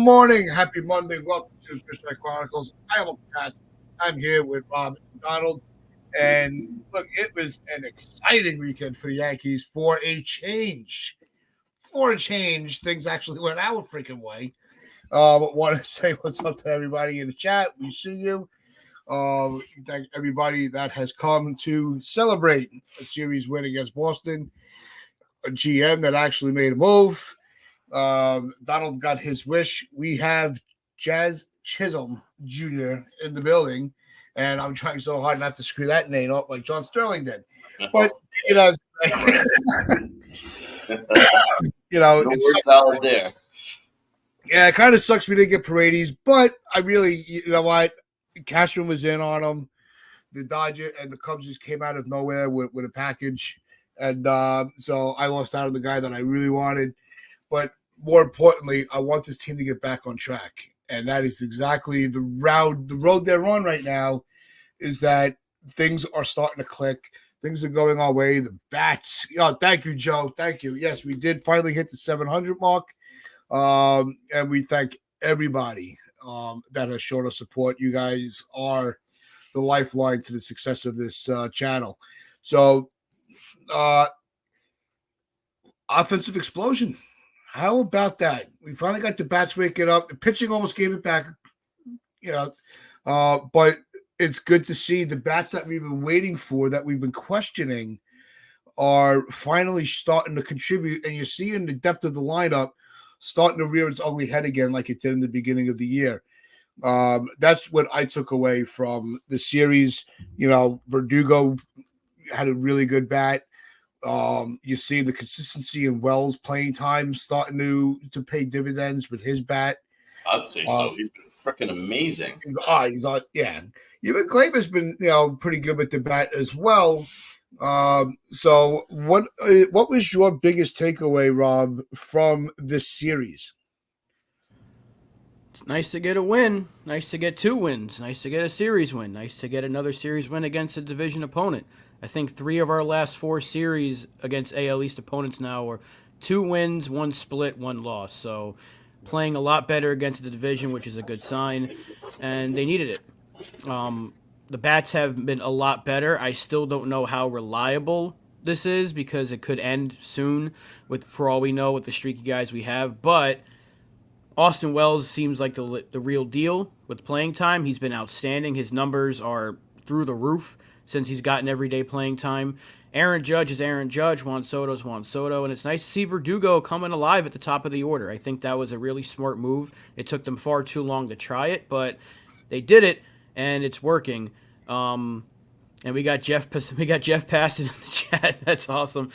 morning. Happy Monday. Welcome to the Pitch Chronicles. I am Uncle Taz. I'm here with Rob and Donald. And look, it was an exciting weekend for the Yankees for a change. For a change, things actually went our freaking way. But want to say what's up to everybody in the chat. We see you. Thank everybody that has come to celebrate a series win against Boston. A GM that actually made a move. Donald got his wish. We have Jazz Chisholm Jr. in the building, and I'm trying so hard not to screw that name up like John Sterling did. But you know, it's out there. Yeah, it kind of sucks we didn't get Paredes, but I really, you know what, Cashman was in on them. The Dodgers and the Cubs just came out of nowhere with a package, and so I lost out on the guy that I really wanted. But more importantly, I want this team to get back on track. And that is exactly the road they're on right now, is that things are starting to click. Things are going our way. The bats. Oh, thank you, Joe. Thank you. Yes, we did finally hit the 700 mark. And we thank everybody that has shown us support. You guys are the lifeline to the success of this channel. So, offensive explosion. How about that? We finally got the bats waking up. The pitching almost gave it back, but it's good to see the bats that we've been waiting for, that we've been questioning, are finally starting to contribute. And you're seeing the depth of the lineup starting to rear its ugly head again like it did in the beginning of the year. That's what I took away from the series. Verdugo had a really good bat. You see the consistency in Wells' playing time starting to pay dividends with his bat. I'd say so. He's been freaking amazing. He's on, yeah. Even Gleyber's been, pretty good with the bat as well. So what was your biggest takeaway, Rob, from this series? It's nice to get a win. Nice to get 2 wins. Nice to get a series win. Nice to get another series win against a division opponent. I think 3 of our last 4 series against AL East opponents now are 2 wins, 1 split, 1 loss. So playing a lot better against the division, which is a good sign, and they needed it. The bats have been a lot better. I still don't know how reliable this is, because it could end soon, for all we know, with the streaky guys we have. But Austin Wells seems like the real deal with playing time. He's been outstanding. His numbers are through the roof since he's gotten everyday playing time. Aaron Judge is Aaron Judge. Juan Soto is Juan Soto. And it's nice to see Verdugo coming alive at the top of the order. I think that was a really smart move. It took them far too long to try it, but they did it, and it's working. And we got Jeff Passan in the chat. That's awesome.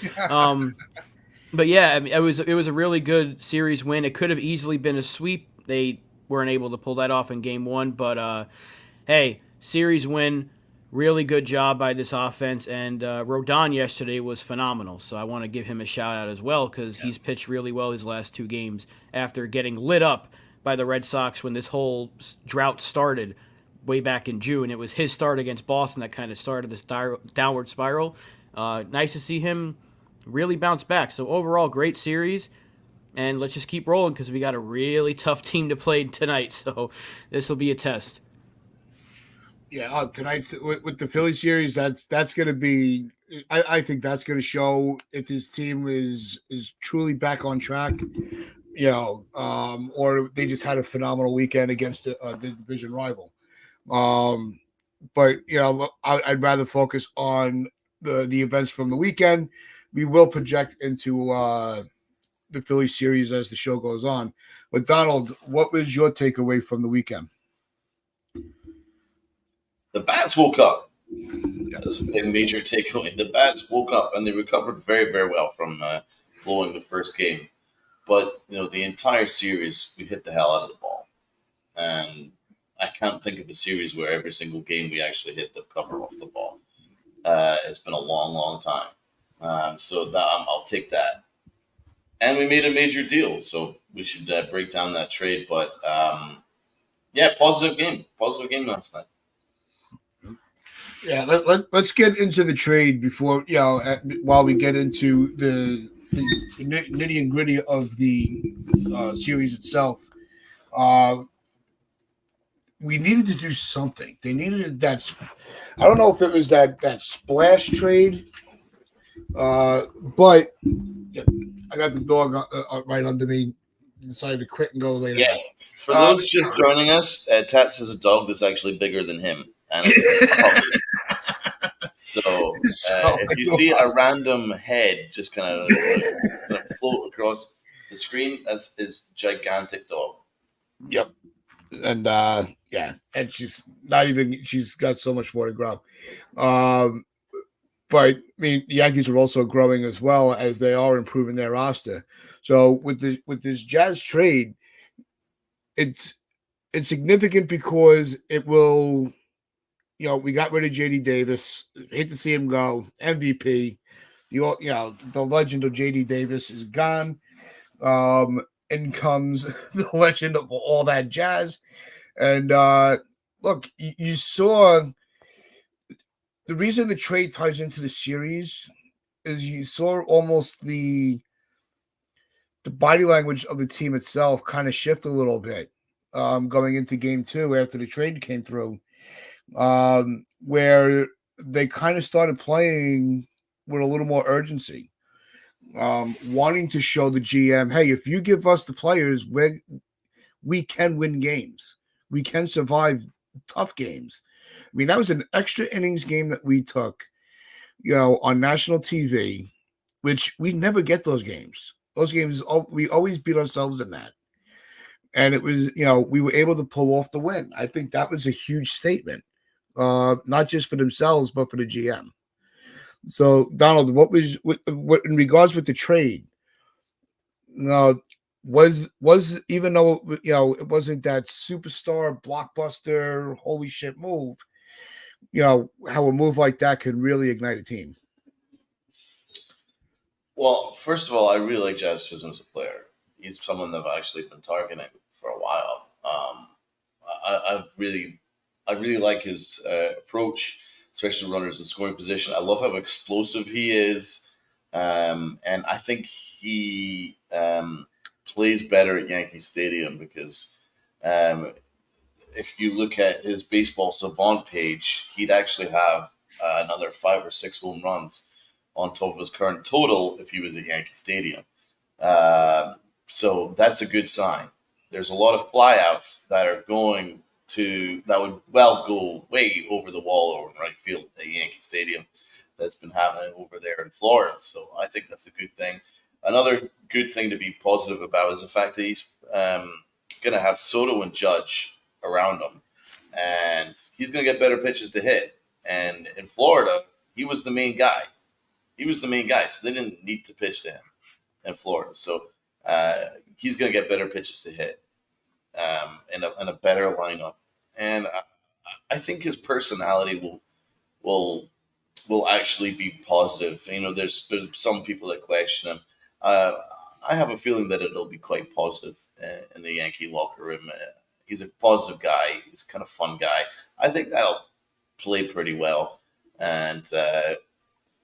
But yeah, I mean, it was a really good series win. It could have easily been a sweep. They weren't able to pull that off in game 1, but hey, series win. Really good job by this offense, and Rodon yesterday was phenomenal, so I want to give him a shout-out as well, because he's pitched really well his last 2 games after getting lit up by the Red Sox when this whole drought started way back in June. It was his start against Boston that kind of started this downward spiral. Nice to see him really bounce back. So overall, great series, and let's just keep rolling, because we got a really tough team to play tonight, so this will be a test. Yeah, tonight's with the Philly series, that's going to be. I think that's going to show if this team is truly back on track, or they just had a phenomenal weekend against the division rival. But I'd rather focus on the events from the weekend. We will project into the Philly series as the show goes on. But Donald, what was your takeaway from the weekend? The bats woke up. That's a major takeaway. The bats woke up, and they recovered very, very well from blowing the first game. But, the entire series, we hit the hell out of the ball. And I can't think of a series where every single game we actually hit the cover off the ball. It's been a long, long time. So I'll take that. And we made a major deal, so we should break down that trade. But, positive game. Positive game last night. Yeah, let's get into the trade before, while we get into the nitty and gritty of the series itself. Uh, we needed to do something. They needed that. I don't know if it was that splash trade, but yeah, I got the dog right under me. Decided to quit and go lay Yeah. down. For those just joining us, Tats has a dog that's actually bigger than him, and it's a puppy. So So if you see a random head just kind of float across the screen, that's his gigantic dog. yep, and yeah, and she's not even. She's got so much more to grow. Um, but I mean, the Yankees are also growing as well as they are improving their roster. So with this Jazz trade, it's it's significant because it will. We got rid of JD Davis. Hate to see him go. MVP. The legend of JD Davis is gone. In comes the legend of all that jazz. And look, you saw the reason the trade ties into the series is you saw almost the body language of the team itself kind of shift a little bit going into game two after the trade came through, where they kind of started playing with a little more urgency, wanting to show the GM, hey, if you give us the players, we can win games. We can survive tough games. I mean, that was an extra innings game that we took, on national TV, which we never get those games. Those games, we always beat ourselves in that. And it was, we were able to pull off the win. I think that was a huge statement, not just for themselves, but for the GM. So, Donald, what in regards with the trade? Was even though it wasn't that superstar blockbuster holy shit move, how a move like that can really ignite a team. Well, first of all, I really like Jazz Chisholm as a player. He's someone that I've actually been targeting for a while. I really like his approach, especially runners in scoring position. I love how explosive he is, and I think he plays better at Yankee Stadium because if you look at his baseball savant page, he'd actually have another 5 or 6 home runs on top of his current total if he was at Yankee Stadium. So that's a good sign. There's a lot of flyouts that would go way over the wall over in right field at Yankee Stadium. That's been happening over there in Florida. So I think that's a good thing. Another good thing to be positive about is the fact that he's going to have Soto and Judge around him, and he's going to get better pitches to hit. And in Florida, he was the main guy. So they didn't need to pitch to him in Florida. So he's going to get better pitches to hit and a better lineup. And I think his personality will actually be positive. There's some people that question him. I have a feeling that it'll be quite positive in the Yankee locker room. He's a positive guy. He's kind of fun guy. I think that'll play pretty well, and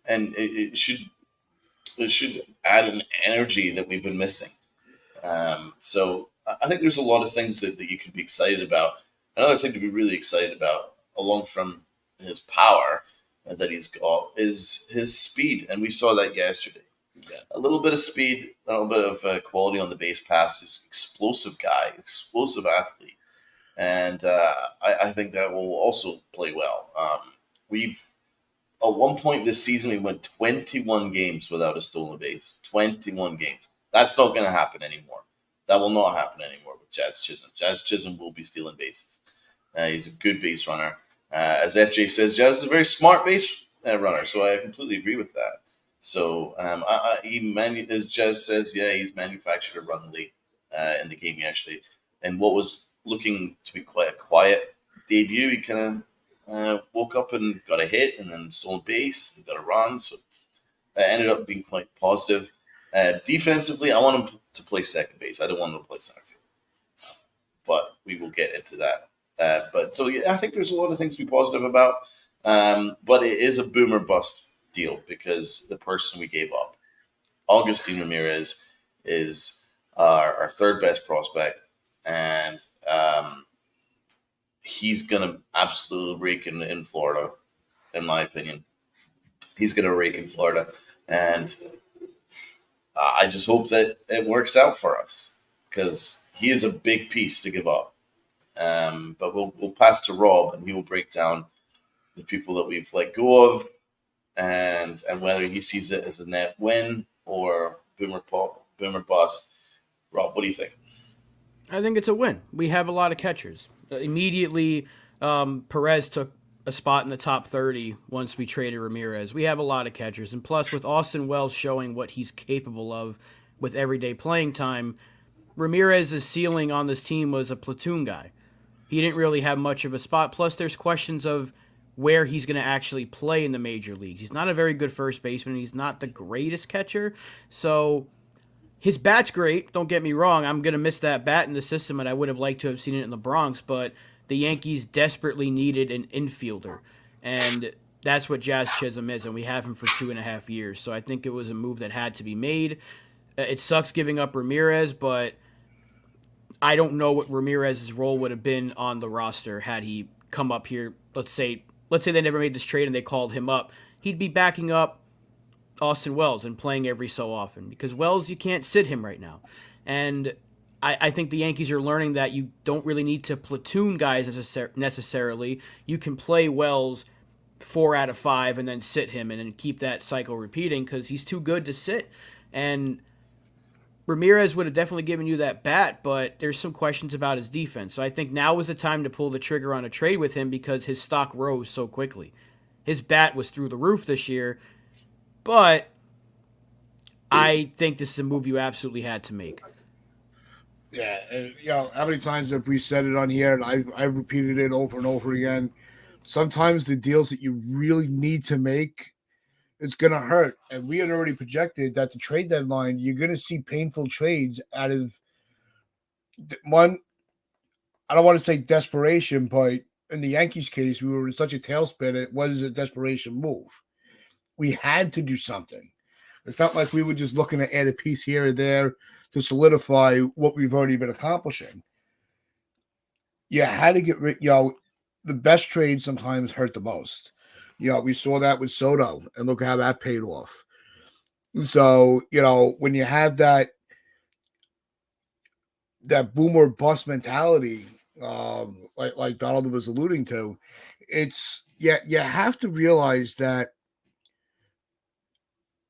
it should add an energy that we've been missing. So I think there's a lot of things that you can be excited about. Another thing to be really excited about, along from his power that he's got, is his speed, and we saw that yesterday. Yeah. A little bit of speed, a little bit of quality on the base pass. He's explosive guy, explosive athlete, and I think that will also play well. We've at one point this season we went 21 games without a stolen base. 21 games. That's not going to happen anymore. That will not happen anymore with Jazz Chisholm. Jazz Chisholm will be stealing bases. He's a good base runner. As FJ says, Jazz is a very smart base runner, so I completely agree with that. So as Jazz says, yeah, he's manufactured a run late in the game yesterday. And what was looking to be quite a quiet debut, he kind of woke up and got a hit and then stolen base and got a run. So it ended up being quite positive. Defensively, I want him to play second base. I don't want him to play center field. But we will get into that. I think there's a lot of things to be positive about. But it is a boomer bust deal because the person we gave up, Augustin Ramirez, is our third best prospect. and he's going to absolutely rake in Florida, in my opinion. He's going to rake in Florida, and I just hope that it works out for us because he is a big piece to give up. But we'll pass to Rob, and he will break down the people that we've let go of, and whether he sees it as a net win or boomer bust. Rob, what do you think? I think it's a win. We have a lot of catchers. Immediately, Perez took a spot in the top 30 once we traded Ramirez. We have a lot of catchers. And plus, with Austin Wells showing what he's capable of with everyday playing time, Ramirez's ceiling on this team was a platoon guy. He didn't really have much of a spot. Plus, there's questions of where he's going to actually play in the major leagues. He's not a very good first baseman. He's not the greatest catcher. So his bat's great. Don't get me wrong. I'm going to miss that bat in the system, and I would have liked to have seen it in the Bronx. But the Yankees desperately needed an infielder, and that's what Jazz Chisholm is, and we have him for 2.5 years. So I think it was a move that had to be made. It sucks giving up Ramirez, but I don't know what Ramirez's role would have been on the roster had he come up here. Let's say they never made this trade and they called him up. He'd be backing up Austin Wells and playing every so often because Wells, you can't sit him right now. And I think the Yankees are learning that you don't really need to platoon guys necessarily. You can play Wells 4 out of 5 and then sit him and then keep that cycle repeating because he's too good to sit. And Ramirez would have definitely given you that bat, but there's some questions about his defense. So I think now is the time to pull the trigger on a trade with him because his stock rose so quickly. His bat was through the roof this year, but I think this is a move you absolutely had to make. Yeah, and, how many times have we said it on here, and I've repeated it over and over again. Sometimes the deals that you really need to make, it's going to hurt. And we had already projected that the trade deadline, you're going to see painful trades out of one. I don't want to say desperation, but in the Yankees case, we were in such a tailspin. It was a desperation move. We had to do something. It's not like we were just looking to add a piece here or there to solidify what we've already been accomplishing. You had to get rid, the best trades sometimes hurt the most. We saw that with Soto, and look how that paid off. So, when you have that boom or bust mentality, like Donald was alluding to, it's you have to realize that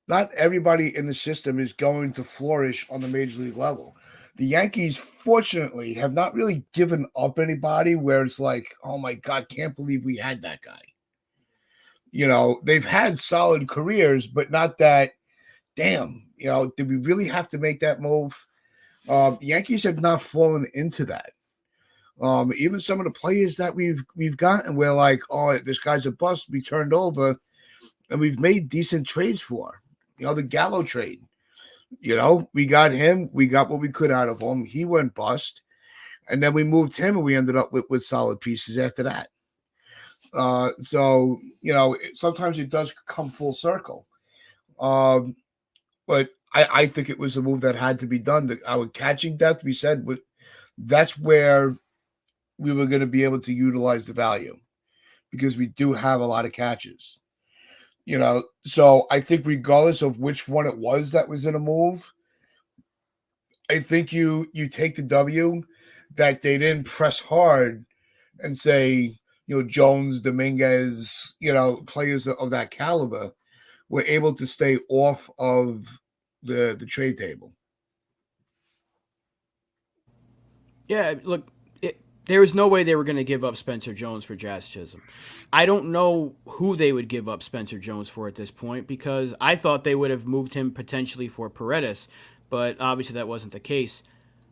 not everybody in the system is going to flourish on the major league level. The Yankees, fortunately, have not really given up anybody where it's like, oh my God, can't believe we had that guy. They've had solid careers, but not that, damn, did we really have to make that move? The Yankees have not fallen into that. Even some of the players that we've gotten, we're like, oh, this guy's a bust, we turned over, and we've made decent trades for. The Gallo trade. We got him. We got what we could out of him. He went bust. And then we moved him, and we ended up with solid pieces after that. So, sometimes it does come full circle. But I think it was a move that had to be done. Our catching depth, we said, that's where we were going to be able to utilize the value because we do have a lot of catches. So I think regardless of which one it was that was in a move, I think you take the W that they didn't press hard and say, Jones, Dominguez, players of that caliber were able to stay off of the trade table. Yeah, look, there was no way they were going to give up Spencer Jones for Jazz Chisholm. I don't know who they would give up Spencer Jones for at this point because I thought they would have moved him potentially for Paredes, but obviously that wasn't the case.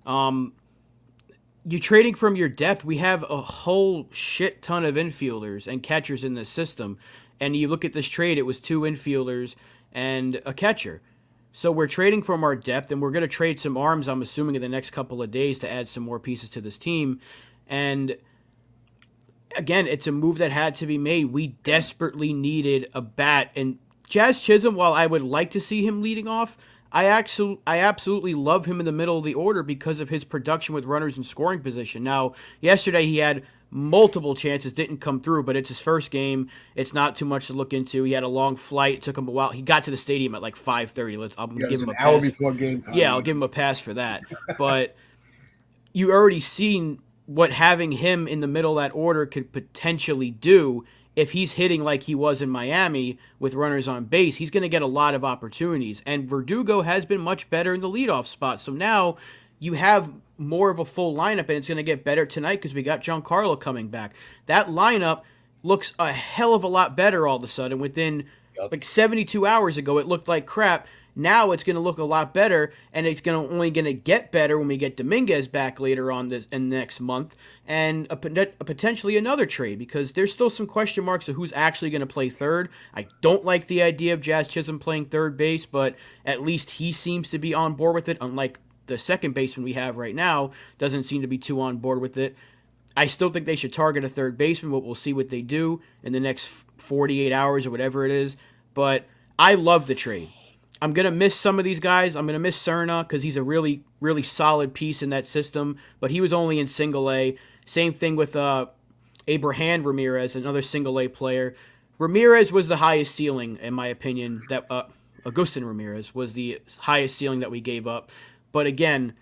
You're trading from your depth. We have a whole shit ton of infielders and catchers in this system, and you look at this trade, it was 2 infielders and a catcher. So we're trading from our depth, and we're going to trade some arms, I'm assuming, in the next couple of days to add some more pieces to this team. And again, it's a move that had to be made. We desperately needed a bat. And Jazz Chisholm, while I would like to see him leading off, I absolutely love him in the middle of the order because of his production with runners in scoring position. Now, yesterday he had multiple chances, didn't come through, but it's his first game. It's not too much to look into. He had a long flight. It took him a while. He got to the stadium at like 5:30. I'm going to give him a pass. An hour before game time. Yeah, I'll give him a pass for that. But you already seen what having him in the middle of that order could potentially do. If he's hitting like he was in Miami with runners on base, he's going to get a lot of opportunities. And Verdugo has been much better in the leadoff spot. So now you have more of a full lineup, and it's going to get better tonight because we got Giancarlo coming back. That lineup looks a hell of a lot better all of a sudden. Within like 72 hours ago, it looked like crap. Now it's going to look a lot better, and it's only going to get better when we get Dominguez back later on this in next month, and a potentially another trade, because there's still some question marks of who's actually going to play third. I don't like the idea of Jazz Chisholm playing third base, but at least he seems to be on board with it, unlike the second baseman we have right now doesn't seem to be too on board with it. I still think they should target a third baseman, but we'll see what they do in the next 48 hours or whatever it is. But I love the trade. I'm going to miss some of these guys. I'm going to miss Cerna because he's a really, really solid piece in that system, but he was only in single A. Same thing with Abraham Ramirez, another single A player. Ramirez was the highest ceiling, in my opinion. That Agustin Ramirez was the highest ceiling that we gave up. But again,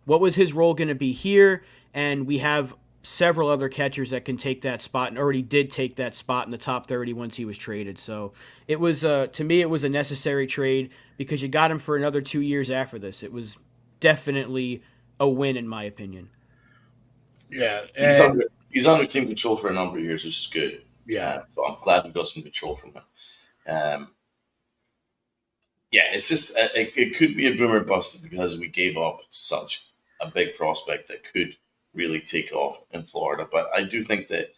what was his role going to be here? And we have several other catchers that can take that spot and already did take that spot in the top 30 once he was traded. So it was, to me, it was a necessary trade because you got him for another 2 years after this. It was definitely a win, in my opinion. Yeah. He's under team control for a number of years, which is good. Yeah. So I'm glad we got some control from him. Yeah, it's just, it could be a boomer bust because we gave up such a big prospect that could really take off in Florida. But I do think that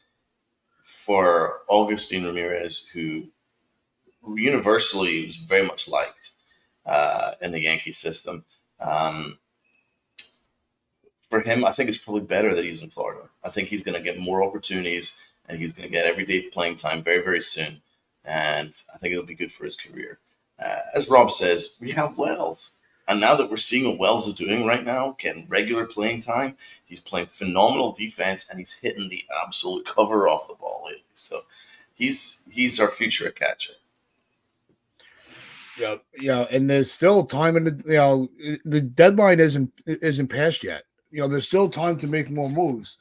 for Agustin Ramirez, who universally was very much liked in the Yankee system, for him, I think it's probably better that he's in Florida. I think he's going to get more opportunities and he's going to get everyday playing time very, very soon. And I think it'll be good for his career. As Rob says, we have Wells. And now that we're seeing what Wells is doing right now, getting regular playing time, he's playing phenomenal defense and he's hitting the absolute cover off the ball lately. So he's our future catcher. Yeah, and there's still time in the deadline isn't passed yet. There's still time to make more moves.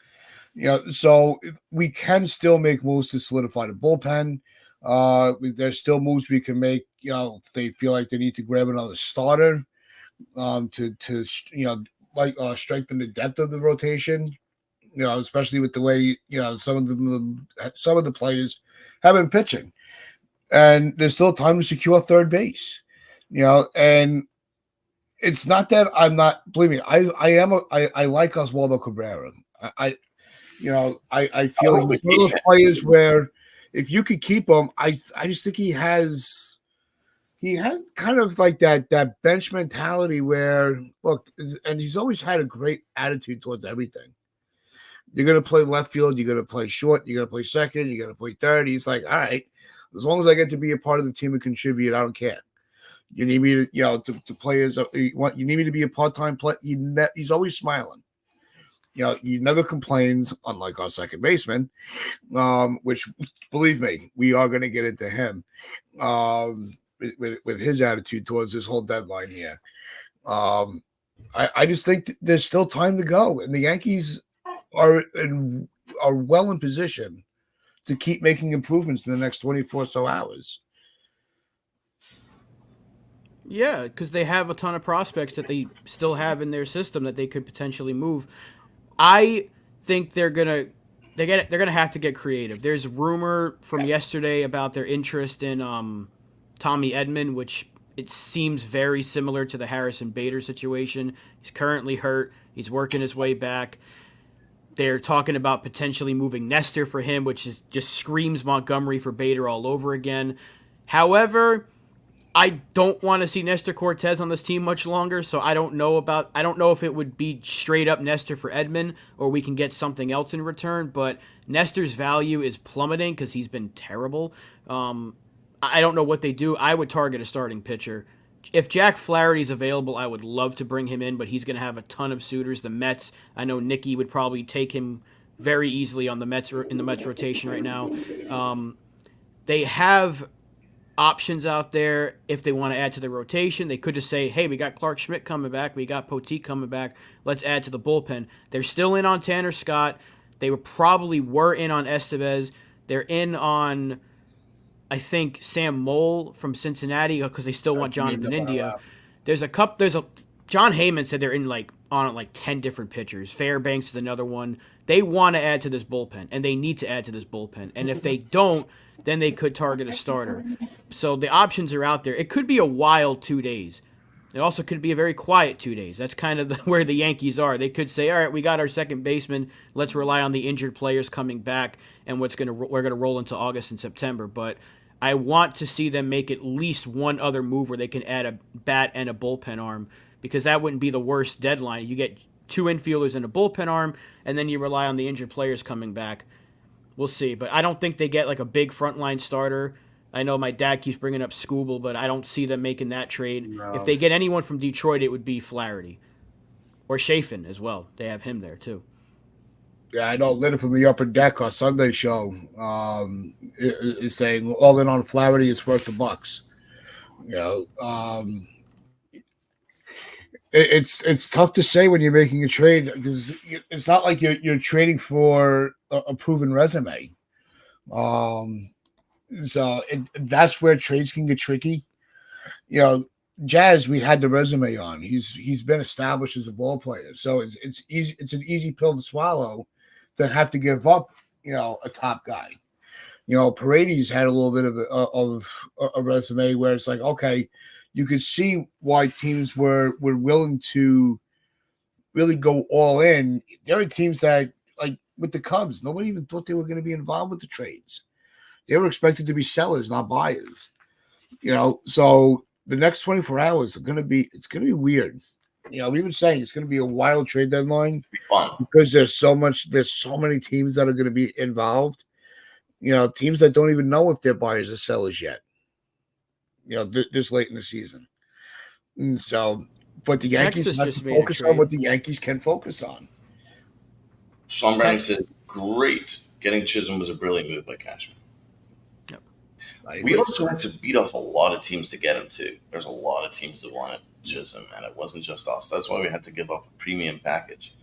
So we can still make moves to solidify the bullpen. There's still moves we can make. If they feel like they need to grab another starter, to strengthen the depth of the rotation. Especially with the way some of the players have been pitching, and there's still time to secure third base. And it's not that I'm not. Believe me, I like Oswaldo Cabrera. I feel like he's one of those players where if you could keep him, I just think he has kind of like that bench mentality where, look, and he's always had a great attitude towards everything. You're going to play left field, you're going to play short, you're going to play second, you're going to play third. He's like, all right, as long as I get to be a part of the team and contribute, I don't care. You need me to play as you need me to be a part-time player. He's always smiling. He never complains, unlike our second baseman, which, believe me, we are going to get into him with his attitude towards this whole deadline here. I just think there's still time to go, and the Yankees are well in position to keep making improvements in the next 24 or so hours. Yeah, because they have a ton of prospects that they still have in their system that they could potentially move. I think they're gonna have to get creative. There's rumor from yesterday about their interest in Tommy Edman, which it seems very similar to the Harrison Bader situation. He's currently hurt. He's working his way back. They're talking about potentially moving Nestor for him, which just screams Montgomery for Bader all over again. However, I don't want to see Nestor Cortez on this team much longer, so I don't know if it would be straight up Nestor for Edman or we can get something else in return, but Nestor's value is plummeting because he's been terrible. I don't know what they do. I would target a starting pitcher if Jack Flaherty's available, I would love to bring him in, but he's going to have a ton of suitors. The Mets, I know Nicky would probably take him very easily on the Mets in the Mets rotation right now. They have options out there if they want to add to the rotation. They could just say, hey, we got Clark Schmidt coming back. We got Poteet coming back. Let's add to the bullpen. They're still in on Tanner Scott. They probably were in on Estevez. They're in on, I think, Sam Mole from Cincinnati because they still want Jonathan India. John Heyman said they're in on 10 different pitchers. Fairbanks is another one. They want to add to this bullpen, and they need to add to this bullpen. And if they don't, then they could target a starter. So the options are out there. It could be a wild 2 days. It also could be a very quiet 2 days. That's kind of where the Yankees are. They could say, all right, we got our second baseman. Let's rely on the injured players coming back, and we're going to roll into August and September. But I want to see them make at least one other move where they can add a bat and a bullpen arm, because that wouldn't be the worst deadline. You get 2 infielders and a bullpen arm, and then you rely on the injured players coming back. We'll see, but I don't think they get a big frontline starter. I know my dad keeps bringing up Scooble, but I don't see them making that trade. No. If they get anyone from Detroit, it would be Flaherty. Or Chafin as well. They have him there, too. Yeah, I know Linda from the Upper Deck on Sunday show is saying all in on Flaherty, it's worth the bucks. It's tough to say when you're making a trade because it's not like you're trading for a proven resume. So that's where trades can get tricky. Jazz, we had the resume on. He's been established as a ball player, so it's easy. It's an easy pill to swallow to have to give up, a top guy. Paredes had a little bit of a resume where it's like, okay, you could see why teams were willing to really go all in. There are teams that, like with the Cubs, nobody even thought they were going to be involved with the trades. They were expected to be sellers, not buyers. So the next 24 hours it's going to be weird. We've been saying it's going to be a wild trade deadline because there's so many teams that are going to be involved. Teams that don't even know if they're buyers or sellers yet. This late in the season. So, but the Yankees have to focus on what the Yankees can focus on. Sean Browning said, great. Getting Chisholm was a brilliant move by Cashman. Yep. We also had to beat off a lot of teams to get him, too. There's a lot of teams that wanted Chisholm, and it wasn't just us. That's why we had to give up a premium package.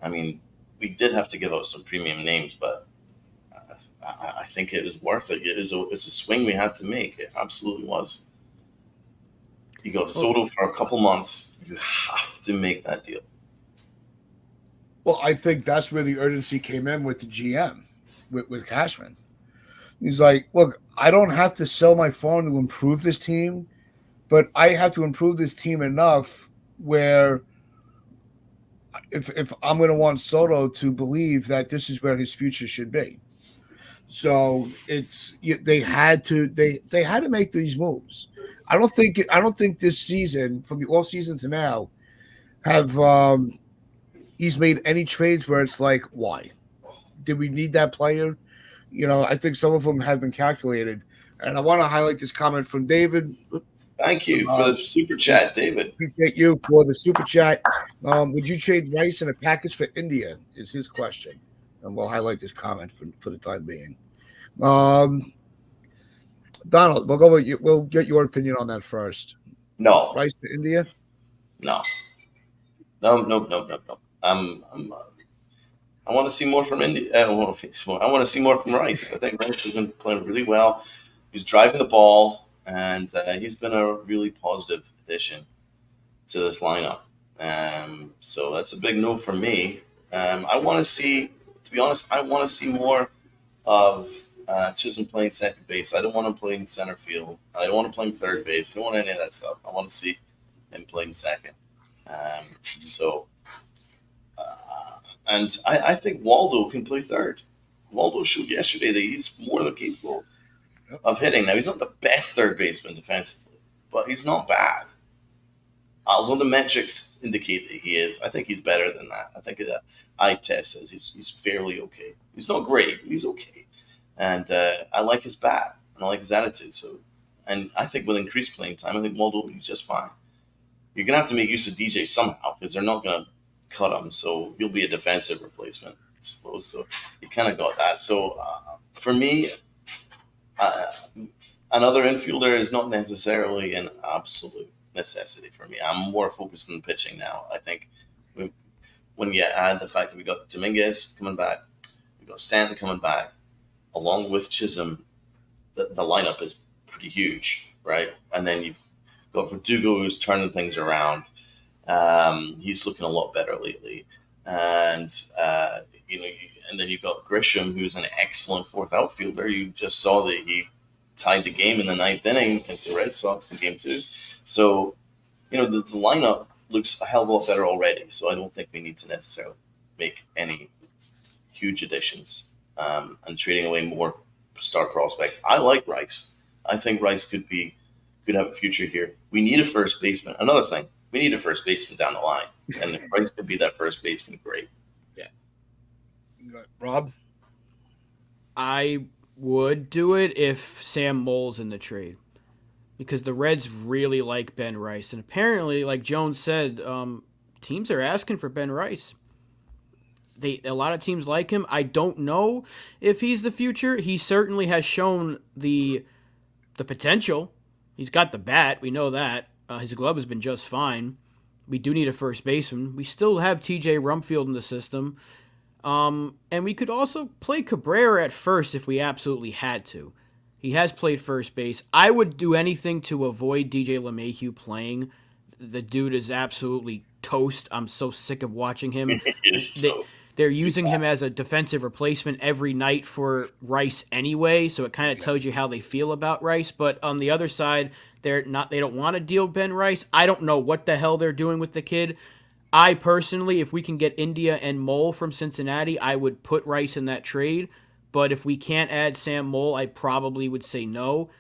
I mean, we did have to give up some premium names, but I think it is worth it. It's a swing we had to make. It absolutely was. You got Soto for a couple months. You have to make that deal. Well, I think that's where the urgency came in with the GM, with Cashman. He's like, look, I don't have to sell my farm to improve this team, but I have to improve this team enough where if I'm going to want Soto to believe that this is where his future should be. So they had to make these moves. I don't think this season, from the off season to now, have he's made any trades where it's like, why did we need that player? I think some of them have been calculated, and I want to highlight this comment from David. Thank you for the super chat, David. Appreciate you for the super chat. Would you trade Rice in a package for India? Is his question. And we'll highlight this comment for the time being. Donald, we'll go with you. We'll get your opinion on that first. No. Rice to India? No. I want to see more from India. I want to see more from Rice. I think Rice has been playing really well. He's driving the ball, and he's been a really positive addition to this lineup. So that's a big no for me. I want to see, to be honest, more of Chisholm playing second base. I don't want him playing center field. I don't want him playing third base. I don't want any of that stuff. I want to see him playing second. And I think Waldo can play third. Waldo showed yesterday that he's more than capable of hitting. Now, he's not the best third baseman defensively, but he's not bad. Although the metrics indicate that he is, I think he's better than that. I think the eye test says he's fairly okay. He's not great, but he's okay. And I like his bat, and I like his attitude. So And I think with increased playing time, I think Mulder will be just fine. You're going to have to make use of DJ somehow because they're not going to cut him. So he'll be a defensive replacement, I suppose. So you kind of got that. So for me, uh, another infielder is not necessarily an absolute necessity for me. I'm more focused on pitching now. I think when you add the fact that we got Dominguez coming back, we got Stanton coming back, along with Chisholm, the lineup is pretty huge, right? And then you've got Verdugo who's turning things around. He's looking a lot better lately, and and then you've got Grisham, who's an excellent fourth outfielder. You just saw that he tied the game in the ninth inning against the Red Sox in Game 2. So, the lineup looks a hell of a lot better already. So I don't think we need to necessarily make any huge additions and trading away more star prospects. I like Rice. I think Rice could have a future here. We need a first baseman. Another thing, we need a first baseman down the line, and if Rice could be that first baseman, great. Yeah. Rob, I would do it if Sam Moll's in the trade, because the Reds really like Ben Rice, and apparently, like Jones said, teams are asking for Ben Rice. A lot of teams like him. I don't know if he's the future. He certainly has shown the potential. He's got the bat. We know that. His glove has been just fine. We do need a first baseman. We still have TJ Rumfield in the system. And we could also play Cabrera at first if we absolutely had to. He has played first base. I would do anything to avoid DJ LeMahieu playing. The dude is absolutely toast. I'm so sick of watching him. They're using him as a defensive replacement every night for Rice anyway, so it kind of tells you how they feel about Rice. But on the other side, they don't want to deal Ben Rice. I don't know what the hell they're doing with the kid. I personally, if we can get India and Mole from Cincinnati, I would put Rice in that trade. But if we can't add Sam Mole, I probably would say no,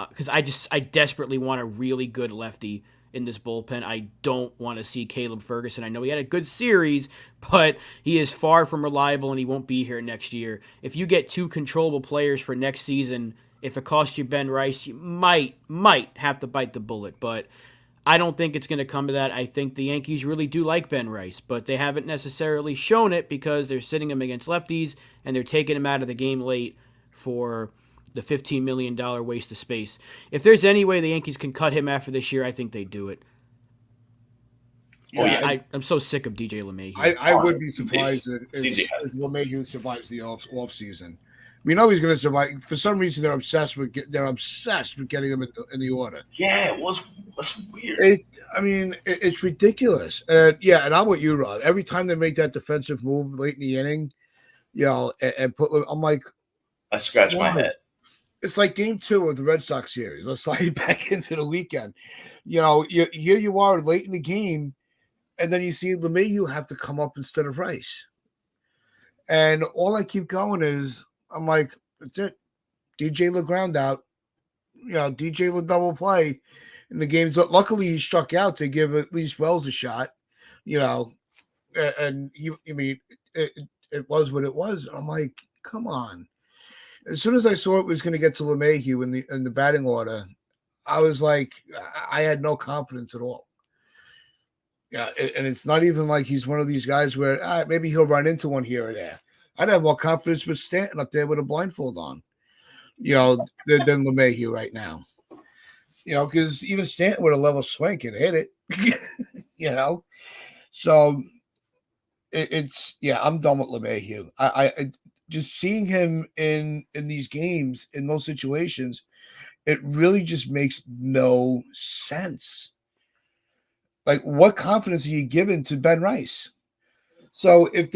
because I desperately want a really good lefty in this bullpen. I don't want to see Caleb Ferguson. I know he had a good series, but he is far from reliable and he won't be here next year. If you get two controllable players for next season, if it costs you Ben Rice, you might have to bite the bullet, but I don't think it's going to come to that. I think the Yankees really do like Ben Rice, but they haven't necessarily shown it because they're sitting him against lefties and they're taking him out of the game late for the $15 million waste of space. If there's any way the Yankees can cut him after this year, I think they do it. Yeah, I'm so sick of DJ LeMahieu. I would be surprised if LeMahieu survives the off season. We know he's going to survive. For some reason, they're obsessed with getting him in the order. Yeah, it was weird. It's ridiculous. And I'm with you, Rod. Every time they make that defensive move late in the inning, and put, I'm like, I scratch my head. It's like Game 2 of the Red Sox series. Let's slide back into the weekend. Here you are late in the game, and then you see LeMahieu have to come up instead of Rice. And all I keep going is, I'm like, that's it. DJ Le ground out. DJ Le double play. And the game's up. Luckily, he struck out to give at least Wells a shot. And it was what it was. I'm like, come on. As soon as I saw it was going to get to LeMahieu in the batting order, I was like, I had no confidence at all. Yeah, and it's not even like he's one of these guys where maybe he'll run into one here or there. I'd have more confidence with Stanton up there with a blindfold on, than LeMahieu right now. Because even Stanton with a level swing can hit it, So I'm done with LeMahieu. I just seeing him in these games, in those situations, it really just makes no sense. Like, what confidence are you giving to Ben Rice? So if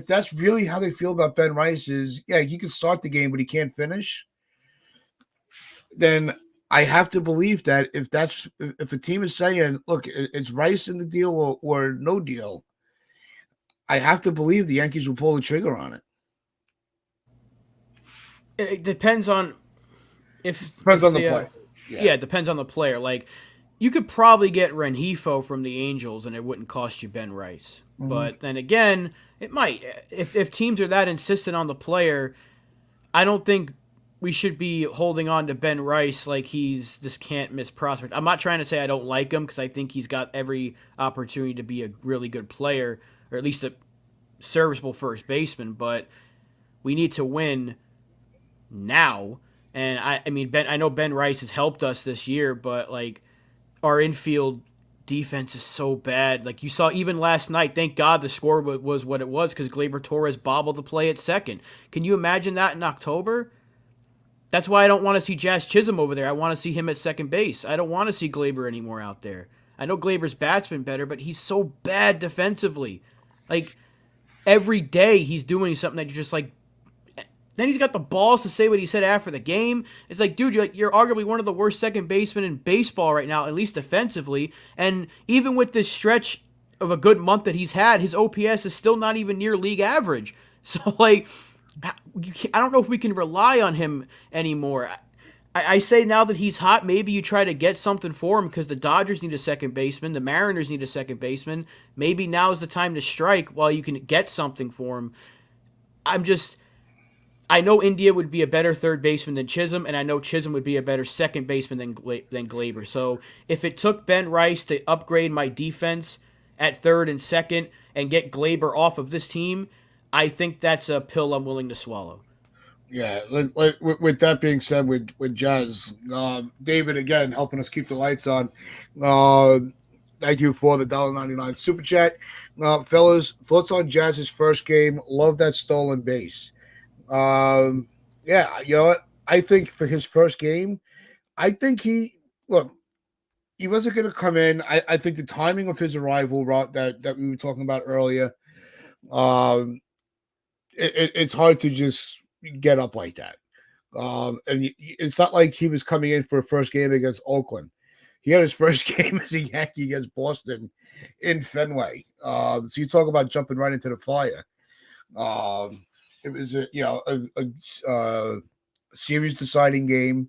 that's really how they feel about Ben Rice is, he can start the game, but he can't finish, then I have to believe that if a team is saying, look, it's Rice in the deal or no deal, I have to believe the Yankees will pull the trigger on it. It depends on the player. Yeah, it depends on the player. Like, you could probably get Rengifo from the Angels and it wouldn't cost you Ben Rice. Mm-hmm. But then again, it might. If teams are that insistent on the player, I don't think we should be holding on to Ben Rice like he's this can't miss prospect. I'm not trying to say I don't like him because I think he's got every opportunity to be a really good player or at least a serviceable first baseman, but we need to win now. And I mean, I know Ben Rice has helped us this year, but like our infield defense is so bad. Like you saw even last night, thank God the score was what it was because Gleyber Torres bobbled the play at second. Can you imagine that in October? That's why I don't want to see Jazz Chisholm over there. I want to see him at second base. I don't want to see Gleyber anymore out there. I know Gleyber's bat's been better, but he's so bad defensively. Like, every day he's doing something that you're just like, then he's got the balls to say what he said after the game. It's like, dude, you're arguably one of the worst second basemen in baseball right now, at least defensively. And even with this stretch of a good month that he's had, his OPS is still not even near league average. So, like, I don't know if we can rely on him anymore. I say now that he's hot, maybe you try to get something for him because the Dodgers need a second baseman, the Mariners need a second baseman. Maybe now is the time to strike while you can get something for him. I know India would be a better third baseman than Chisholm, and I know Chisholm would be a better second baseman than Gleyber. So if it took Ben Rice to upgrade my defense at third and second and get Gleyber off of this team, I think that's a pill I'm willing to swallow. Yeah, with that being said, with Jazz, David again helping us keep the lights on. Thank you for the $1.99 super chat, fellas. Thoughts on Jazz's first game? Love that stolen base. Yeah, you know what? I think for his first game, I think he wasn't going to come in. I think the timing of his arrival that we were talking about earlier. It's hard to just get up like that. And it's not like he was coming in for a first game against Oakland. He had his first game as a Yankee against Boston in Fenway. So you talk about jumping right into the fire. It was a series deciding game,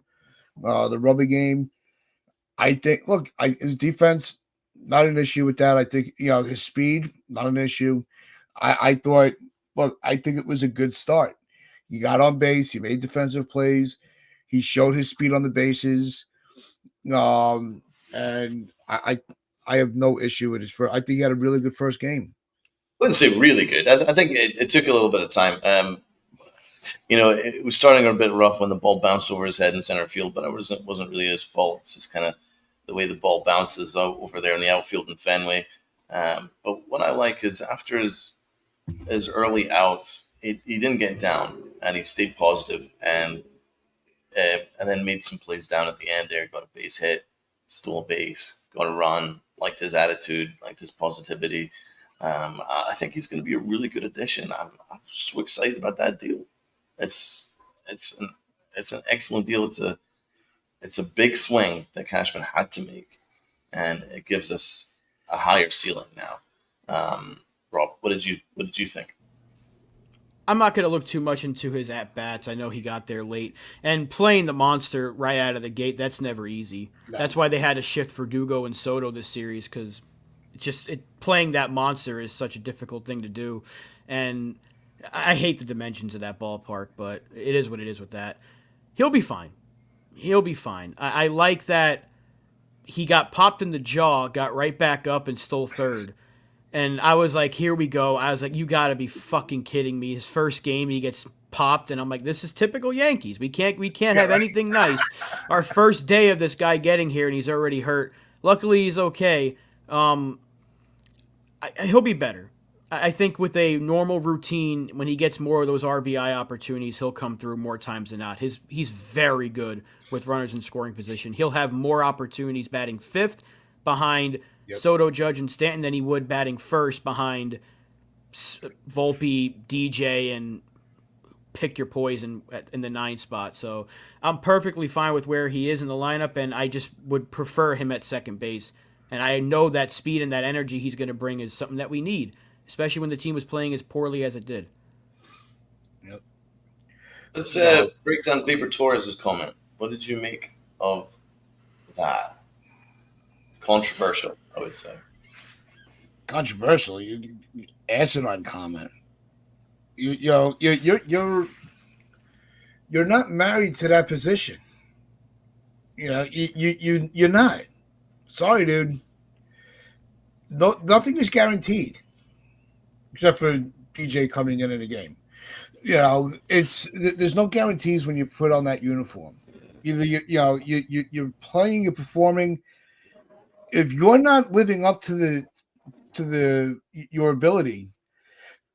the rubber game. I think. Look, his defense not an issue with that. I think his speed not an issue. I thought. Look, I think it was a good start. He got on base. He made defensive plays. He showed his speed on the bases. And I have no issue with his first. I think he had a really good first game. I wouldn't say really good. I think it took a little bit of time. It was starting a bit rough when the ball bounced over his head in center field, but it wasn't really his fault. It's just kind of the way the ball bounces over there in the outfield in Fenway. But what I like is after his early outs, he didn't get down and he stayed positive and then made some plays down at the end there. Got a base hit, stole a base, got a run. Liked his attitude, liked his positivity. I think he's going to be a really good addition. I'm so excited about that deal. It's an excellent deal. It's a big swing that Cashman had to make, and it gives us a higher ceiling now. Rob, what did you think? I'm not going to look too much into his at-bats. I know he got there late. And playing the monster right out of the gate, that's never easy. No. That's why they had to shift Verdugo and Soto this series, because playing that monster is such a difficult thing to do. And I hate the dimensions of that ballpark, but it is what it is with that. He'll be fine. I like that he got popped in the jaw, got right back up, and stole third. And I was like, here we go. I was like, you got to be fucking kidding me. His first game, he gets popped, and I'm like, this is typical Yankees. We can't have anything nice. Our first day of this guy getting here, and he's already hurt. Luckily, he's okay. He'll be better. I think with a normal routine, when he gets more of those RBI opportunities, he'll come through more times than not. He's very good with runners in scoring position. He'll have more opportunities batting fifth behind Soto, Judge, and Stanton than he would batting first behind Volpe, DJ, and pick your poison in the 9 spot. So I'm perfectly fine with where he is in the lineup, and I just would prefer him at second base. And I know that speed and that energy he's going to bring is something that we need, especially when the team was playing as poorly as it did. Yep. Let's break down Gleyber Torres' comment. What did you make of that? Controversial, I would say. Controversial? You asinine comment. You're You're not married to that position. You're not. Sorry, dude. No, nothing is guaranteed except for DJ coming in a game. There's no guarantees when you put on that uniform. Either you're playing, you're performing. If you're not living up to your ability,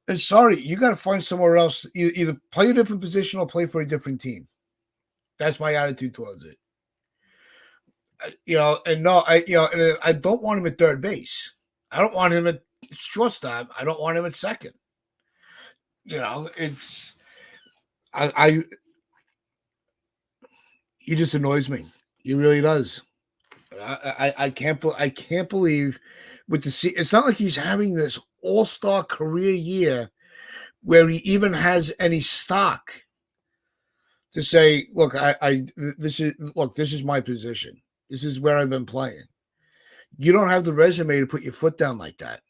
then sorry, you got to find somewhere else. Either play a different position or play for a different team. That's my attitude towards it. And I don't want him at third base. I don't want him at shortstop. I don't want him at second. It's he just annoys me. He really does. I can't believe with it's not like he's having this all-star career year where he even has any stock to say, look, this is my position. This is where I've been playing. You don't have the resume to put your foot down like that.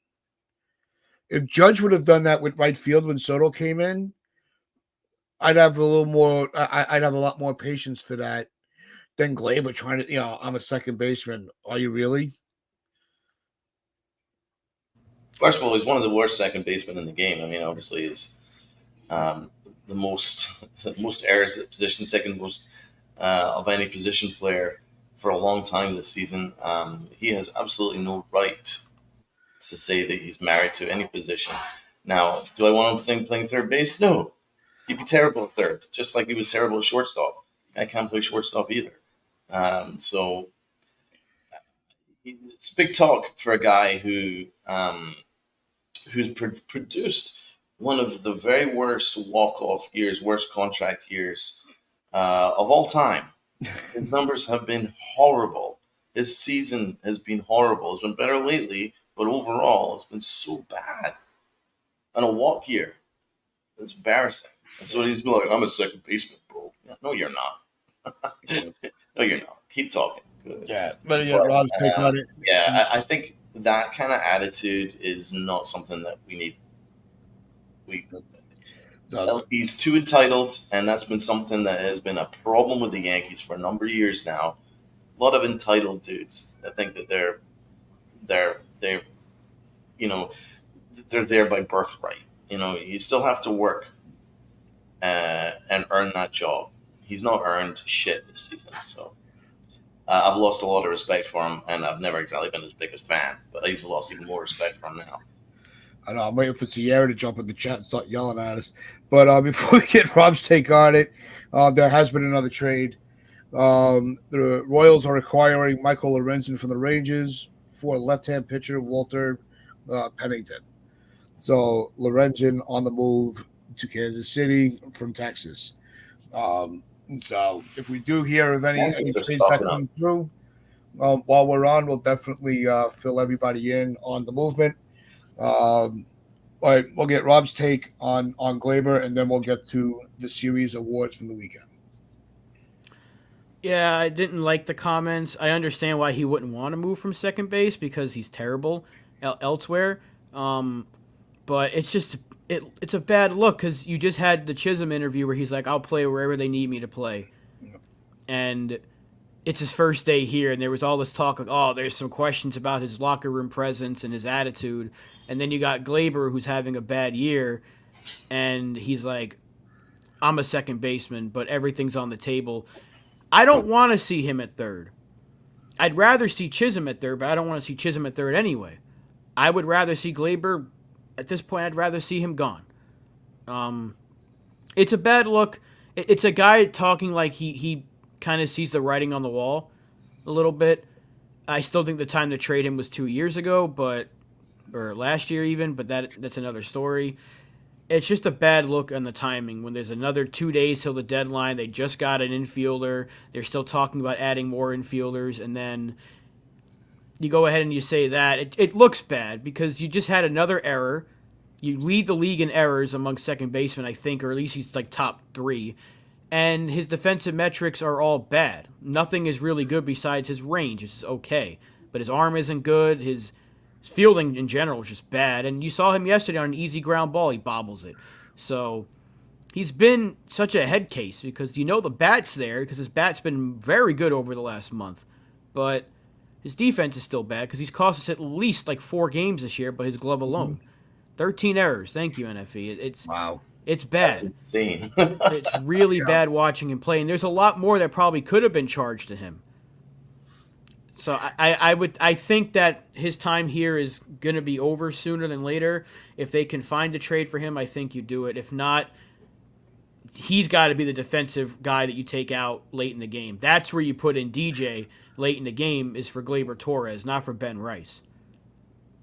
If Judge would have done that with right field when Soto came in, I'd have a little more. I'd have a lot more patience for that than Gleyber trying to. I'm a second baseman. Are you really? First of all, he's one of the worst second basemen in the game. I mean, obviously, he's the most errors at the position, second most of any position player for a long time this season. He has absolutely no right to say that he's married to any position. Now, do I want him playing third base? No. He'd be terrible at third, just like he was terrible at shortstop. I can't play shortstop either. So it's big talk for a guy who's produced one of the very worst walk-off years, worst contract years of all time. His numbers have been horrible. His season has been horrible. It's been better lately, but overall, it's been so bad. And a walk year. It's embarrassing. And so he's like, I'm a second baseman, bro. No, you're not. No, you're not. Keep talking. Good. Yeah, but Rob's take on it. Yeah, I think that kind of attitude is not something that we need. He's too entitled, and that's been something that has been a problem with the Yankees for a number of years now. A lot of entitled dudes. I think that they're there by birthright. You still have to work and earn that job. He's not earned shit this season, so I've lost a lot of respect for him, and I've never exactly been his biggest fan, but I've lost even more respect for him now. I know, I'm waiting for Sierra to jump in the chat and start yelling at us. But before we get Rob's take on it, there has been another trade. The Royals are acquiring Michael Lorenzen from the Rangers for left-hand pitcher Walter Pennington. So Lorenzen on the move to Kansas City from Texas. So if we do hear of any trades that come through while we're on, we'll definitely fill everybody in on the movement. But we'll get Rob's take on Gleyber, and then we'll get to the series awards from the weekend. Yeah, I didn't like the comments. I understand why he wouldn't want to move from second base because he's terrible elsewhere. But it's just it's a bad look because you just had the Chisholm interview where he's like, I'll play wherever they need me to play. Yeah. And it's his first day here, and there was all this talk like, oh, there's some questions about his locker room presence and his attitude. And then you got Gleyber, who's having a bad year, and he's like, I'm a second baseman, but everything's on the table. I don't want to see him at third. I'd rather see Chisholm at third, but I don't want to see Chisholm at third anyway. I would rather see Gleyber. At this point, I'd rather see him gone. It's a bad look. It's a guy talking like he kind of sees the writing on the wall a little bit. I still think the time to trade him was 2 years ago, or last year even, but that's another story. It's just a bad look on the timing when there's another 2 days till the deadline. They just got an infielder. They're still talking about adding more infielders, and then you go ahead and you say that. It looks bad because you just had another error. You lead the league in errors among second basemen, I think, or at least he's like top 3. And his defensive metrics are all bad. Nothing is really good besides his range. It's okay. But his arm isn't good. His fielding in general is just bad. And you saw him yesterday on an easy ground ball. He bobbles it. So he's been such a head case because the bat's there because his bat's been very good over the last month, but his defense is still bad because he's cost us at least like 4 games this year by his glove alone. 13 errors. Thank you, NFE. Wow. It's That's bad. insane. It's really bad watching him play, and there's a lot more that probably could have been charged to him. So I think that his time here is going to be over sooner than later. If they can find a trade for him, I think you do it. If not, he's got to be the defensive guy that you take out late in the game. That's where you put in DJ late in the game is for Gleyber Torres, not for Ben Rice.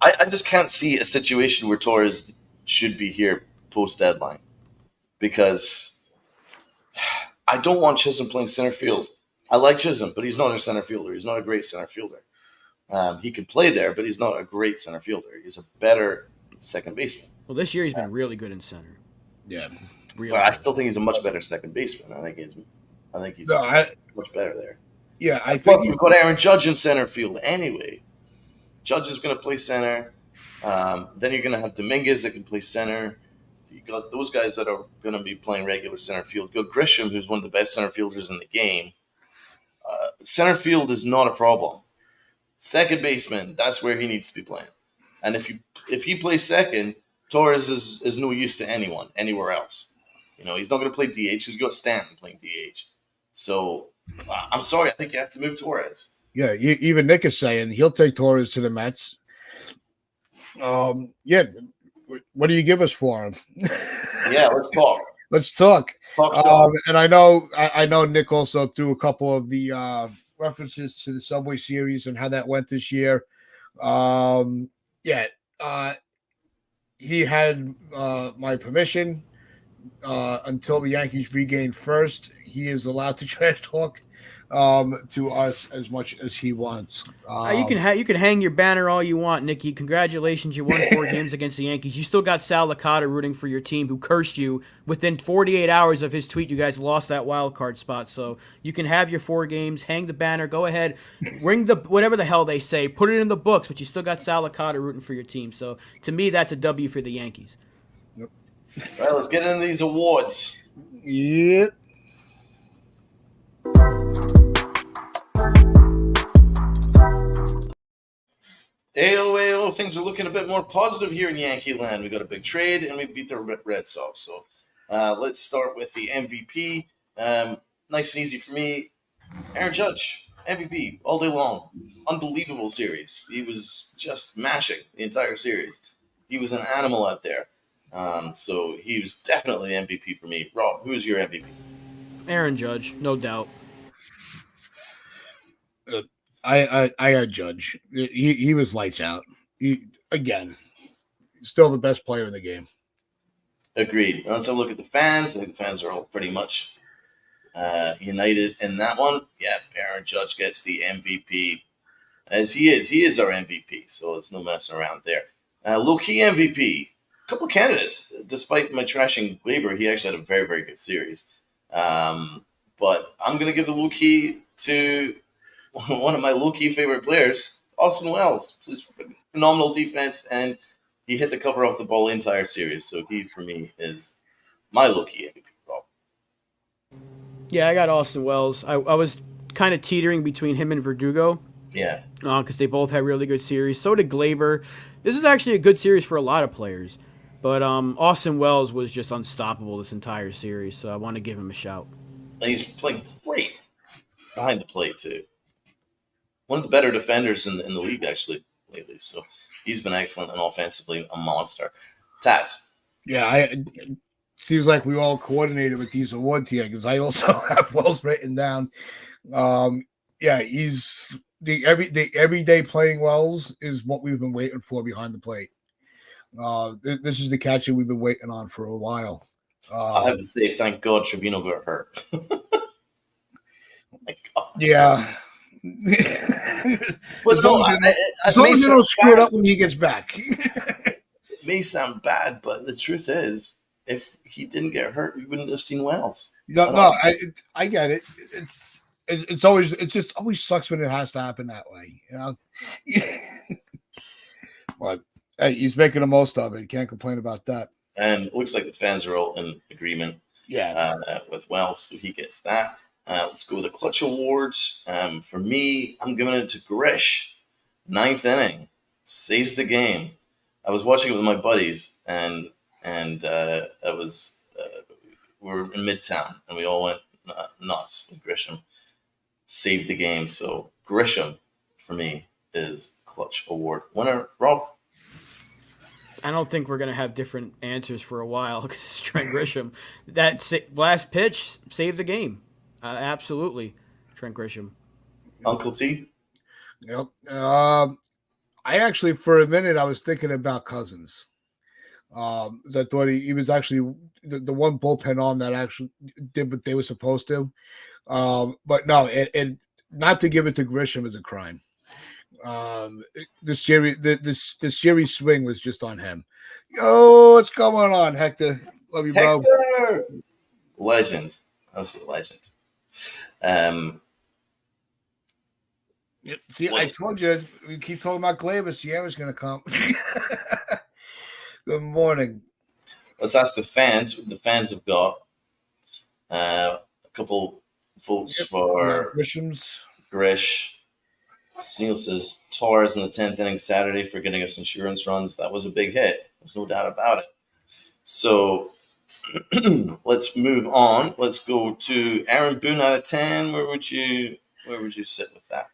I just can't see a situation where Torres should be here post-deadline because I don't want Chisholm playing center field. I like Chisholm, but he's not a center fielder. He's not a great center fielder. He can play there, but he's not a great center fielder. He's a better second baseman. Well, this year he's been really good in center. Yeah. Really But I good. still think he's a much better second baseman. I think he's much better there. Yeah, I Plus, think we've got Aaron Judge in center field anyway. Judge is going to play center. Then you're going to have Dominguez that can play center. You got those guys that are going to be playing regular center field. You got Grisham, who's one of the best center fielders in the game. Center field is not a problem. Second baseman, that's where he needs to be playing. And if he plays second, Torres is no use to anyone anywhere else. He's not going to play DH. He's got Stanton playing DH. So I'm sorry. I think you have to move Torres. Yeah, even Nick is saying he'll take Torres to the Mets. Yeah, what do you give us for him? Yeah, let's talk. Let's talk. Talk. And I know Nick also threw a couple of the references to the Subway Series and how that went this year. He had my permission until the Yankees regain first. He is allowed to trash talk to us as much as he wants. You can hang your banner all you want, Nicky. Congratulations, you won 4 games against the Yankees. You still got Sal Licata rooting for your team, who cursed you within 48 hours of his tweet. You guys lost that wild card spot, so you can have your 4 games, hang the banner, go ahead, ring the whatever the hell they say, put it in the books. But you still got Sal Licata rooting for your team. So to me, that's a W for the Yankees. All right, let's get into these awards. Yep. Ayo, things are looking a bit more positive here in Yankee land. We got a big trade, and we beat the Red Sox. So let's start with the MVP. Nice and easy for me. Aaron Judge, MVP, all day long. Unbelievable series. He was just mashing the entire series. He was an animal out there. So he was definitely MVP for me. Rob, who is your MVP? Aaron Judge, no doubt. I had Judge. He was lights out. Again, still the best player in the game. Agreed. Let's have a look at the fans. I think the fans are all pretty much united in that one. Yeah, Aaron Judge gets the MVP, as he is. He is our MVP, so there's no messing around there. Low-key MVP. A couple of candidates. Despite my trashing Gleyber, he actually had a very, very good series. But I'm going to give the low-key to one of my low-key favorite players, Austin Wells. Just phenomenal defense, and he hit the cover off the ball the entire series. So he, for me, is my low-key MVP. Rob. Yeah, I got Austin Wells. I was kind of teetering between him and Verdugo. Yeah. Because they both had really good series. So did Gleyber. This is actually a good series for a lot of players. But Austin Wells was just unstoppable this entire series, so I want to give him a shout. And he's playing great behind the plate, too. One of the better defenders in the league, actually, lately. So he's been excellent and offensively a monster. Tats. Yeah, it seems like we all coordinated with these awards here because I also have Wells written down. Yeah, he's the everyday playing Wells is what we've been waiting for behind the plate. This is the catcher we've been waiting on for a while. I have to say, thank God Trevino got hurt. My God. Yeah. But as long as you don't screw it up when he gets back. It may sound bad, but the truth is, if he didn't get hurt, we wouldn't have seen Wells. No, I get it. It just always sucks when it has to happen that way, you know. But hey, he's making the most of it. Can't complain about that. And it looks like the fans are all in agreement. Yeah. with Wells, so he gets that. Let's go with the clutch awards. For me, I'm giving it to Grish. 9th inning, saves the game. I was watching it with my buddies, and I was we were in Midtown, and we all went nuts. And Grisham saved the game, so Grisham for me is clutch award winner. Rob. I don't think we're going to have different answers for a while because it's Trent Grisham. That last pitch saved the game. Absolutely, Trent Grisham. Uncle T. Yep. I actually, for a minute, I was thinking about Cousins. 'Cause I thought he was actually the one bullpen arm that actually did what they were supposed to. But no, it not to give it to Grisham is a crime. The series swing was just on him. Yo, what's going on, Hector? Love you, bro. Hector! Legend. Absolute legend. See, I told you, we keep talking about Gleyber. Sierra's going to come. Good morning. Let's ask the fans what the fans have got. A couple votes for Grisham's. Grish. Neil says Torres in the 10th inning Saturday for getting us insurance runs. That was a big hit. There's no doubt about it. So let's move on. Let's go to Aaron Boone out of 10. Where would you sit with that?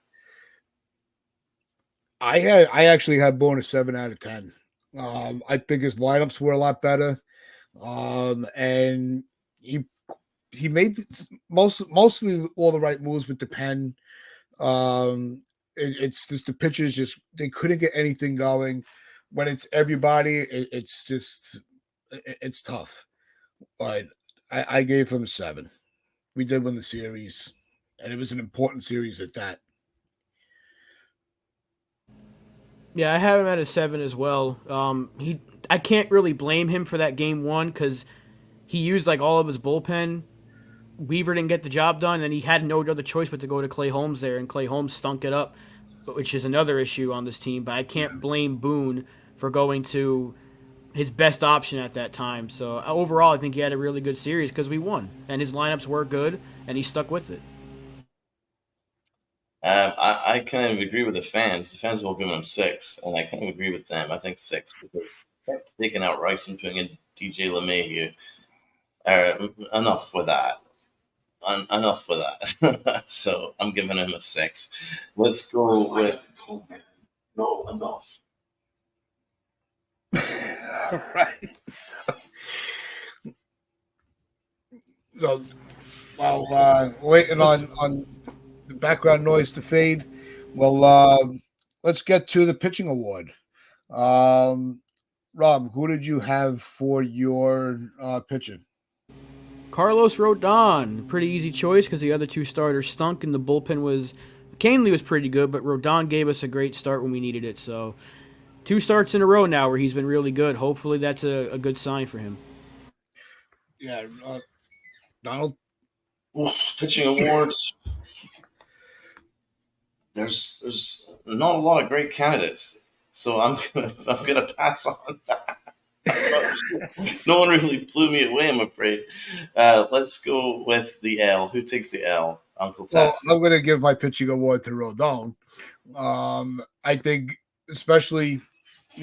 I actually had Boone a 7 out of 10. I think his lineups were a lot better. And he made mostly all the right moves with the pen. It's just the pitchers they couldn't get anything going. When it's everybody, it's tough. But I gave him a 7. We did win the series, and it was an important series at that. Yeah, I have him at a 7 as well. I can't really blame him for that game 1 because he used like all of his bullpen. Weaver didn't get the job done, and he had no other choice but to go to Clay Holmes there, and Clay Holmes stunk it up, which is another issue on this team. But I can't blame Boone for going to his best option at that time. So overall, I think he had a really good series because we won, and his lineups were good, and he stuck with it. I kind of agree with the fans. The fans will give him 6, and I kind of agree with them. I think 6 because taking out Rice and putting in DJ LeMahieu. Enough with that. Enough with that. So I'm giving him a 6. Let's go with no enough. All right. So while waiting on the background noise to fade, well, let's get to the pitching award. Rob, who did you have for your pitcher? Carlos Rodon, pretty easy choice because the other 2 starters stunk and the bullpen Canely was pretty good, but Rodon gave us a great start when we needed it. So 2 starts in a row now where he's been really good. Hopefully that's a good sign for him. Yeah, Donald. Pitching awards. There's not a lot of great candidates, so I'm gonna pass on that. No one really blew me away, I'm afraid. Let's go with the L. Who takes the L? Uncle Ted. Well, I'm going to give my pitching award to Rodon. I think, especially,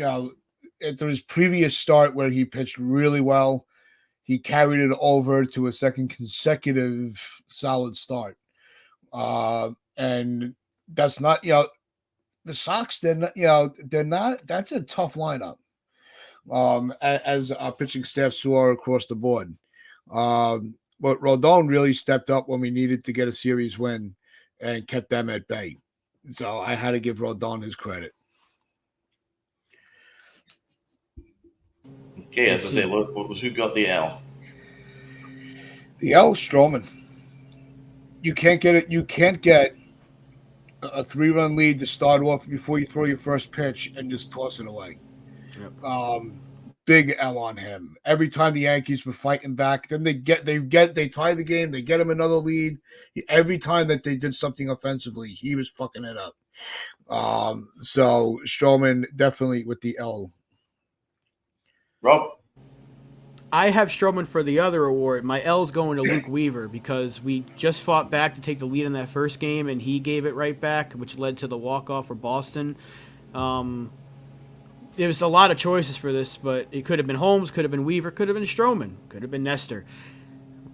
after his previous start where he pitched really well, he carried it over to a second consecutive solid start. And that's not, the Sox, they're not, that's a tough lineup. As our pitching staff saw across the board. But Rodon really stepped up when we needed to get a series win and kept them at bay. So I had to give Rodon his credit. Okay, as I say, who got the L? The L, Stroman. You can't get it. You can't get a 3-run lead to start off before you throw your first pitch and just toss it away. Yep. Big L on him. Every time the Yankees were fighting back, then they tie the game, they get him another lead. Every time that they did something offensively, he was fucking it up. So Stroman definitely with the L. Rob? I have Stroman for the other award. My L's going to Luke Weaver because we just fought back to take the lead in that first game, and he gave it right back, which led to the walk-off for Boston. There was a lot of choices for this, but it could have been Holmes, could have been Weaver, could have been Stroman, could have been Nestor.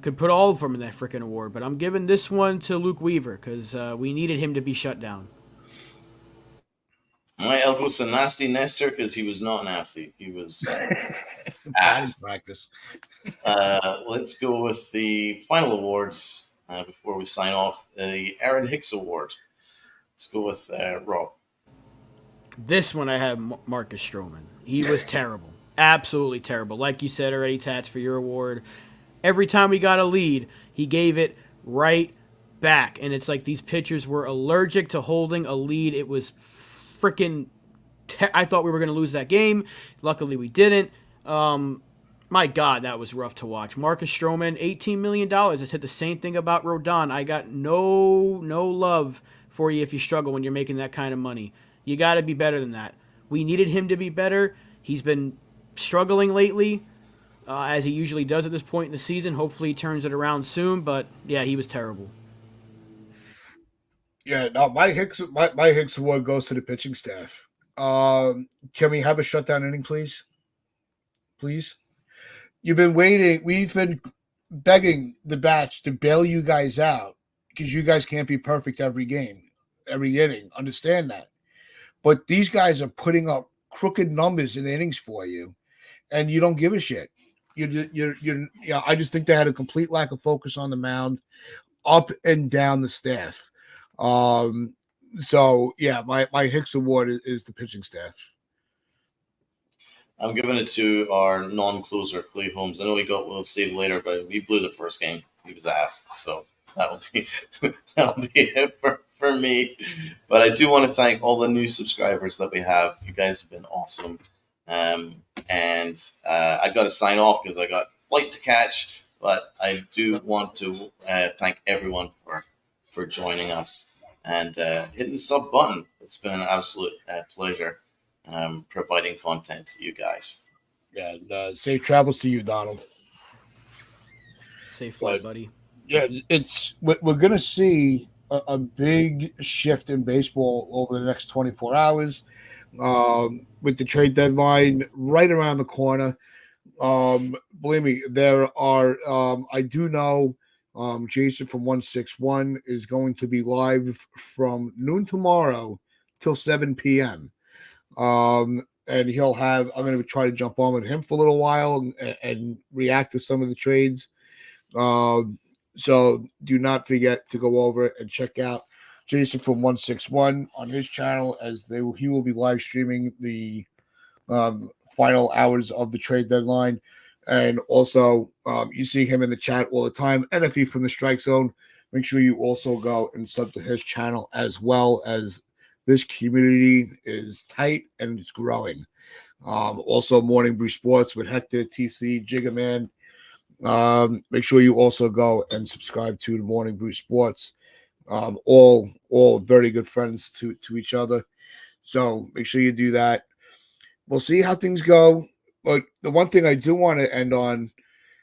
Could put all of them in that freaking award, but I'm giving this one to Luke Weaver because we needed him to be shut down. My L goes to Nasty Nestor because he was not nasty. He was Batting ass. practice. Let's go with the final awards before we sign off. The Aaron Hicks Award. Let's go with Rob. This one I have Marcus Stroman. He was terrible. Absolutely terrible. Like you said already, Tats, for your award. Every time we got a lead, he gave it right back. And it's like these pitchers were allergic to holding a lead. It was freaking... I thought we were going to lose that game. Luckily, we didn't. My God, that was rough to watch. Marcus Stroman, $18 million. I said the same thing about Rodon. I got no love for you if you struggle when you're making that kind of money. You got to be better than that. We needed him to be better. He's been struggling lately, as he usually does at this point in the season. Hopefully he turns it around soon, but yeah, he was terrible. Yeah, no, my Hicks award goes to the pitching staff. Can we have a shutdown inning, please? Please? You've been waiting. We've been begging the bats to bail you guys out because you guys can't be perfect every game, every inning. Understand that. But these guys are putting up crooked numbers in innings for you, and you don't give a shit. I just think they had a complete lack of focus on the mound, up and down the staff. So yeah, my Hicks award is the pitching staff. I'm giving it to our non-closer, Clay Holmes. I know we'll save later, but we blew the first game. He was ass, so that'll be it for me. But I do want to thank all the new subscribers that we have. You guys have been awesome. And I got to sign off because I got a flight to catch. But I do want to thank everyone for joining us and hitting the sub button. It's been an absolute pleasure providing content to you guys. Yeah, and, safe travels to you, Donald. Safe flight, buddy. Yeah, we're going to see a big shift in baseball over the next 24 hours with the trade deadline right around the corner. Believe me, there are, I do know Jason from 161 is going to be live from noon tomorrow till 7 p.m. And he'll have, I'm going to try to jump on with him for a little while and react to some of the trades. So do not forget to go over and check out Jason from 161 on his channel as he will be live streaming the final hours of the trade deadline. And also you see him in the chat all the time. NFE from the Strike Zone. Make sure you also go and sub to his channel as well, as this community is tight and it's growing. Also Morning Brew Sports with Hector, TC, Jiggaman. Make sure you also go and subscribe to the Morning Brew Sports. All very good friends to each other. So make sure you do that. We'll see how things go. But the one thing I do want to end on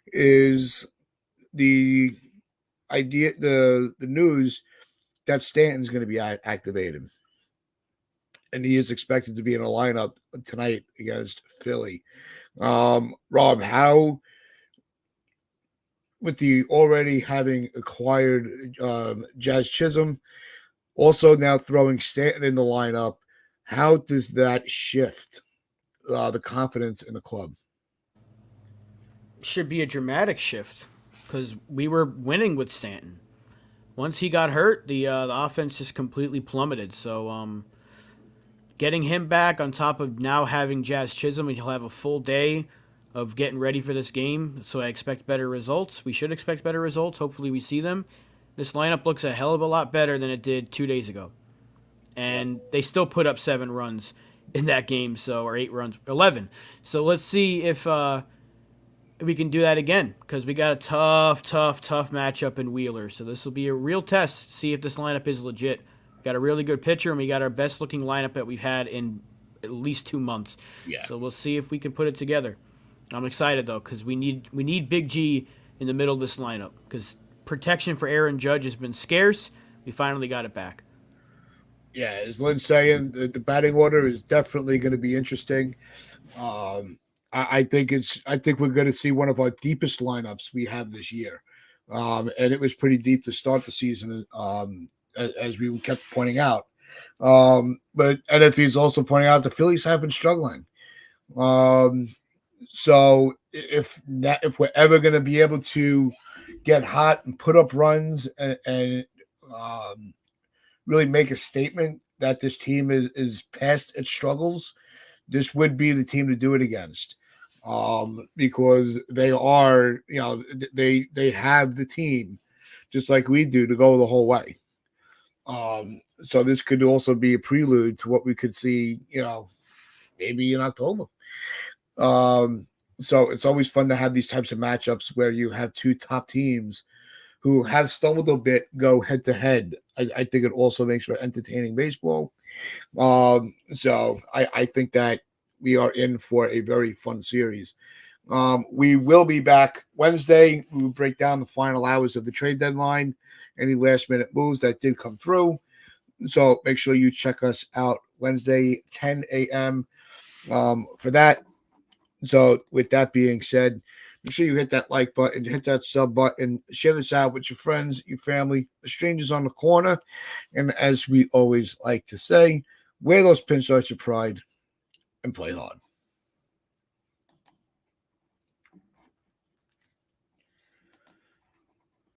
is the idea, the news that Stanton's going to be activated. And he is expected to be in a lineup tonight against Philly. Rob, how, with the already having acquired Jazz Chisholm, also now throwing Stanton in the lineup, how does that shift the confidence in the club? Should be a dramatic shift because we were winning with Stanton. Once he got hurt, the offense just completely plummeted. So getting him back on top of now having Jazz Chisholm, and he'll have a full day of getting ready for this game. So I expect better results. We should expect better results. Hopefully we see them. This lineup looks a hell of a lot better than it did 2 days ago. And they still put up 7 runs in that game, or 8 runs, 11. So let's see if we can do that again, because we got a tough matchup in Wheeler. So this will be a real test to see if this lineup is legit. We got a really good pitcher, and we got our best looking lineup that we've had in at least 2 months. Yeah. So we'll see if we can put it together. I'm excited though because we need Big G in the middle of this lineup because protection for Aaron Judge has been scarce. We finally got it back. Yeah, as Lynn's saying, the batting order is definitely going to be interesting. I think we're going to see one of our deepest lineups we have this year, and it was pretty deep to start the season, as we kept pointing out. But NFV is also pointing out the Phillies have been struggling. So if we're ever going to be able to get hot and put up runs and really make a statement that this team is past its struggles, this would be the team to do it against. Because they are, they have the team just like we do to go the whole way. So this could also be a prelude to what we could see, maybe in October. So it's always fun to have these types of matchups where you have two top teams who have stumbled a bit go head to head. I think it also makes for entertaining baseball. So I think that we are in for a very fun series. We will be back Wednesday. We will break down the final hours of the trade deadline, any last minute moves that did come through. So make sure you check us out Wednesday, 10 a.m. For that. So with that being said, make sure you hit that like button, hit that sub button, share this out with your friends, your family, the strangers on the corner. And as we always like to say, wear those pinstripes of pride and play hard.